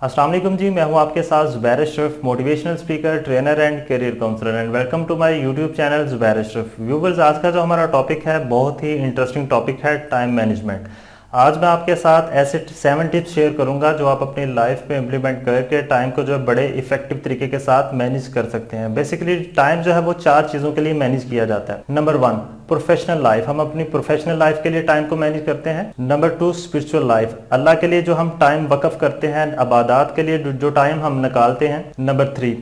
अस्सलाम वालेकुम जी, मैं हूं आपके साथ Zubair Ashraf, motivational speaker, trainer and career counsellor and welcome to my YouTube channel Zubair Ashraf. Viewers, आज का जो हमारा टॉपिक है बहुत ही इंटरेस्टिंग टॉपिक है, टाइम मैनेजमेंट। आज मैं आपके साथ ऐसे 7 टिप्स शेयर करूंगा जो आप अपनी लाइफ में इम्प्लीमेंट करके टाइम को जो है बड़े इफेक्टिव तरीके के साथ मैनेज कर सकते हैं। बेसिकली टाइम जो है वो 4 चीज़ों के लिए मैनेज किया जाता है। नंबर 1, प्रोफेशनल लाइफ, हम अपनी प्रोफेशनल लाइफ के लिए टाइम को मैनेज करते हैं। नंबर 2, स्पिरिचुअल लाइफ, अल्लाह के लिए जो हम टाइम वक्फ करते हैं, इबादत के लिए जो टाइम हम निकालते हैं। नंबर 3,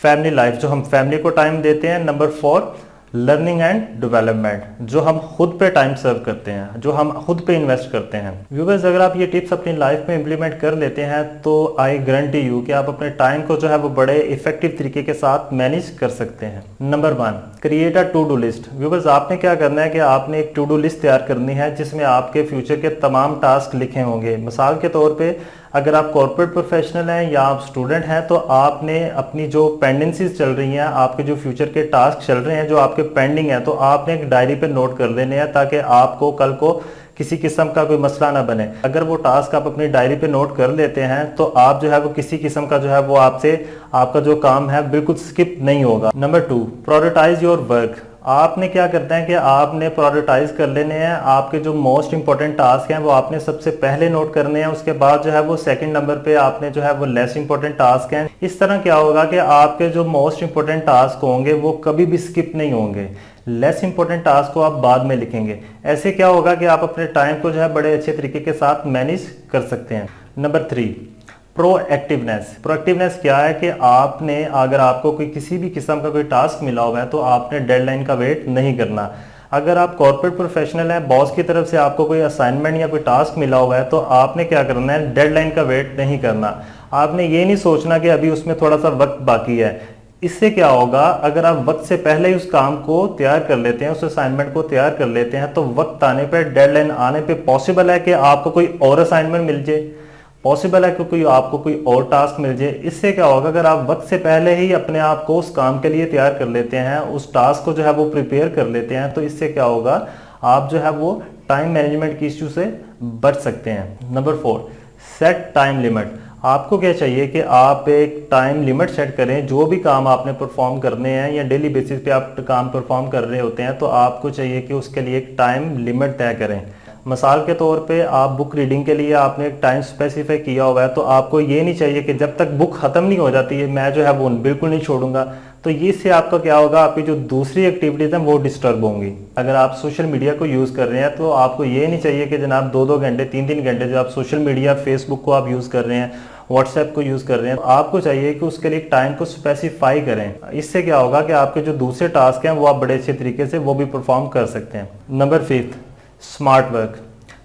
फैमिली लाइफ, जो हम फैमिली को टाइम देते हैं। नंबर 4, लर्निंग एंड डेवलपमेंट, जो हम खुद पे टाइम सर्व करते हैं, जो हम खुद पे इन्वेस्ट करते हैं। व्यूअर्स, अगर आप ये टिप्स अपनी लाइफ में इंप्लीमेंट कर लेते हैं तो आई गारंटी यू कि आप अपने टाइम को जो है वो बड़े इफेक्टिव तरीके के साथ मैनेज कर सकते हैं। Number 1, create a to do list. Viewers, आपने क्या करना है कि आपने एक टू डू लिस्ट तैयार करनी है जिसमें आपके फ्यूचर के तमाम टास्क लिखे होंगे। मिसाल के तौर पे अगर आप कॉर्पोरेट प्रोफेशनल हैं या आप स्टूडेंट हैं तो आपने अपनी जो पेंडेंसीज चल रही हैं, आपके जो फ्यूचर के टास्क चल रहे हैं जो आपके पेंडिंग हैं, तो आपने एक डायरी पे नोट कर लेने हैं ताकि आपको कल को किसी किस्म का कोई मसला ना बने। अगर वो टास्क आप अपनी डायरी पे नोट कर लेते हैं तो आप जो है वो किसी किस्म का जो है वो आपका जो काम है बिल्कुल स्किप नहीं होगा। Number 2, prioritise your work. आपने क्या करना है कि आपने प्रायोरिटाइज कर लेने हैं, आपके जो मोस्ट इंपॉर्टेंट टास्क हैं वो आपने सबसे पहले नोट करने हैं। उसके बाद जो है वो सेकंड नंबर पे आपने जो है वो लेस इंपॉर्टेंट टास्क हैं। इस तरह क्या होगा कि आपके जो मोस्ट इंपॉर्टेंट टास्क होंगे वो कभी भी स्किप नहीं होंगे। लेस इंपॉर्टेंट टास्क को आप बाद में लिखेंगे। ऐसे क्या होगा कि आप अपने टाइम को जो है बड़े अच्छे तरीके के साथ मैनेज कर सकते हैं। नंबर 3, प्रोएक्टिवनेस क्या है कि आपने अगर आपको कोई किसी भी किस्म का कोई टास्क मिला हुआ है तो आपने डेडलाइन का वेट नहीं करना। अगर आप कॉर्पोरेट प्रोफेशनल हैं, बॉस की तरफ से आपको कोई असाइनमेंट या कोई टास्क मिला हुआ है तो आपने क्या करना है, डेडलाइन का वेट नहीं करना। आपने ये नहीं सोचना कि अभी उसमें थोड़ा सा वक्त बाकी है। इससे क्या होगा, अगर आप वक्त से पहले ही उस काम को तैयार कर लेते हैं, उस असाइनमेंट को तैयार कर लेते हैं, तो वक्त आने पर, डेडलाइन आने पर पॉसिबल है कि आपको कोई और असाइनमेंट मिल जाए, पॉसिबल है कि आपको कोई और टास्क मिल जाए। इससे क्या होगा, अगर आप वक्त से पहले ही अपने आप को उस काम के लिए तैयार कर लेते हैं, उस टास्क को जो है वो प्रिपेयर कर लेते हैं, तो इससे क्या होगा, आप जो है वो टाइम मैनेजमेंट की इश्यू से बच सकते हैं। Number 4, set time limit. आपको क्या चाहिए कि आप एक टाइम लिमिट सेट करें। जो भी काम आपने परफॉर्म करने हैं या डेली बेसिस पे आप काम परफॉर्म कर रहे होते हैं तो आपको चाहिए कि उसके लिए एक टाइम लिमिट तय करें। मिसाल के तौर पे आप बुक रीडिंग के लिए आपने एक टाइम स्पेसिफाई किया हुआ है, तो आपको ये नहीं चाहिए कि जब तक बुक खत्म नहीं हो जाती है मैं जो है वो बिल्कुल नहीं छोड़ूंगा। तो ये से आपका क्या होगा, आपकी जो दूसरी एक्टिविटीज हैं वो डिस्टर्ब होंगी। अगर आप सोशल मीडिया को यूज़ कर रहे हैं तो आपको ये नहीं चाहिए कि जनाब 2-2 घंटे 3-3 घंटे जो आप सोशल मीडिया, फेसबुक को आप यूज़ कर रहे हैं, व्हाट्सएप को यूज़ कर रहे हैं, तो आपको चाहिए कि उसके लिए टाइम को स्पेसिफाई करें। इससे क्या होगा कि आपके जो दूसरे टास्क हैं वो आप बड़े अच्छे तरीके से वो भी परफॉर्म कर सकते हैं। Number 5, smart work.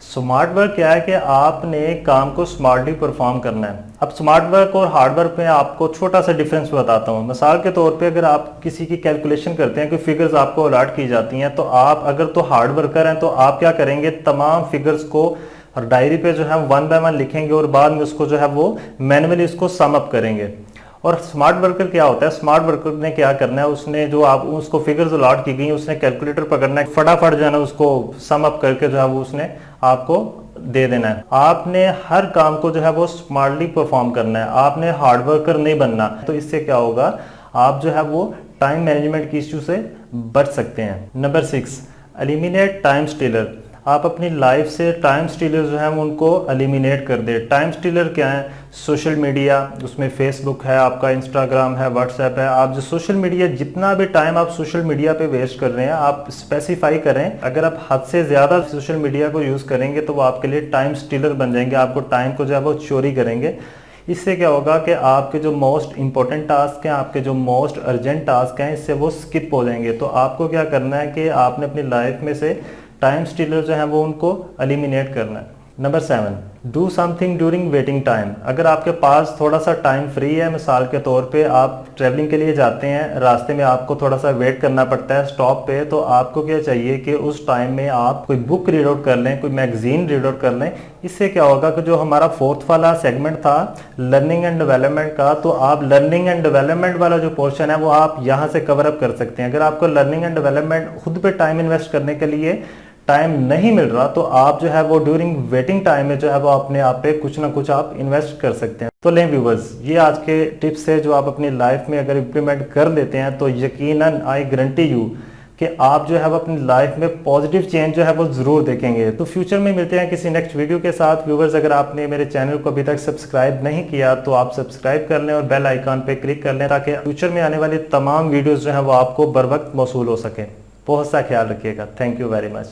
Smart work क्या है कि आपने काम को स्मार्टली परफॉर्म करना है। अब स्मार्ट वर्क और हार्ड वर्क में आपको छोटा सा डिफरेंस बताता हूँ। मिसाल के तौर पे अगर आप किसी की कैलकुलेशन करते हैं, कोई फिगर्स आपको अलॉट की जाती हैं, तो आप अगर तो हार्ड वर्कर हैं तो आप क्या करेंगे, तमाम फिगर्स को और डायरी पे जो है 1 बाय 1 लिखेंगे और बाद में उसको जो है वो मैनुअली उसको सम अप करेंगे। और स्मार्ट वर्कर क्या होता है, स्मार्ट वर्कर ने क्या करना है, उसने जो आप उसको फिगर्स अलॉट की गई, उसने कैलकुलेटर पकड़ना है, फटाफट जो है ना उसको सम अप करके जो है वो उसने आपको दे देना है। आपने हर काम को जो है वो स्मार्टली परफॉर्म करना है, आपने हार्ड वर्कर नहीं बनना। तो इससे क्या होगा, आप जो है वो टाइम मैनेजमेंट की इश्यू से बच सकते हैं। Number 6, eliminate time stealer. आप अपनी लाइफ से टाइम स्टीलर जो है उनको एलिमिनेट कर दे। टाइम स्टीलर क्या है, सोशल मीडिया, उसमें फेसबुक है, आपका इंस्टाग्राम है, व्हाट्सएप है। आप जो सोशल मीडिया, जितना भी टाइम आप सोशल मीडिया पे वेस्ट कर रहे हैं आप स्पेसिफाई करें। अगर आप हद से ज़्यादा सोशल मीडिया को यूज़ करेंगे तो वो आपके लिए टाइम स्टीलर बन जाएंगे, आपको टाइम को जो है वो चोरी करेंगे। इससे क्या होगा कि आपके जो मोस्ट इंपॉर्टेंट टास्क हैं, आपके जो मोस्ट अर्जेंट टास्क हैं, इससे वो स्किप हो जाएंगे। तो आपको क्या करना है कि आपने अपनी लाइफ में से टाइम स्टीलर जो है वो उनको एलिमिनेट करना है। Number 7, do something during waiting time. अगर आपके पास थोड़ा सा टाइम फ्री है, मिसाल के तौर पे आप ट्रैवलिंग के लिए जाते हैं, रास्ते में आपको थोड़ा सा वेट करना पड़ता है स्टॉप पे, तो आपको क्या चाहिए कि उस टाइम में आप कोई बुक रीड आउट कर लें, कोई मैगजीन रीड आउट कर लें। इससे क्या होगा कि जो हमारा 4th वाला सेगमेंट था लर्निंग एंड डेवलपमेंट का, तो आप लर्निंग एंड डेवलपमेंट वाला जो पोर्शन है वो आप यहाँ से कवर अप कर सकते हैं। अगर आपको लर्निंग एंड डेवलपमेंट खुद पे टाइम इन्वेस्ट करने के लिए टाइम नहीं मिल रहा तो आप जो है वो ड्यूरिंग वेटिंग टाइम में जो है वो अपने आप पे कुछ ना कुछ आप इन्वेस्ट कर सकते हैं। तो लें व्यूवर्स, ये आज के टिप्स है जो आप अपनी लाइफ में अगर इम्प्लीमेंट कर लेते हैं तो यकीनन आई गारंटी यू कि आप जो है वो अपनी लाइफ में पॉजिटिव चेंज जो है वो जरूर देखेंगे। तो फ्यूचर में मिलते हैं किसी नेक्स्ट वीडियो के साथ। व्यूवर्स, अगर आपने मेरे चैनल को अभी तक सब्सक्राइब नहीं किया तो आप सब्सक्राइब कर लें और बेल आइकन पे क्लिक कर लें ताकि फ्यूचर में आने वाली तमाम वीडियोस जो है वो आपको बर वक्त मौसूल हो सकें। बहुत सा ख्याल रखिएगा। Thank you very much.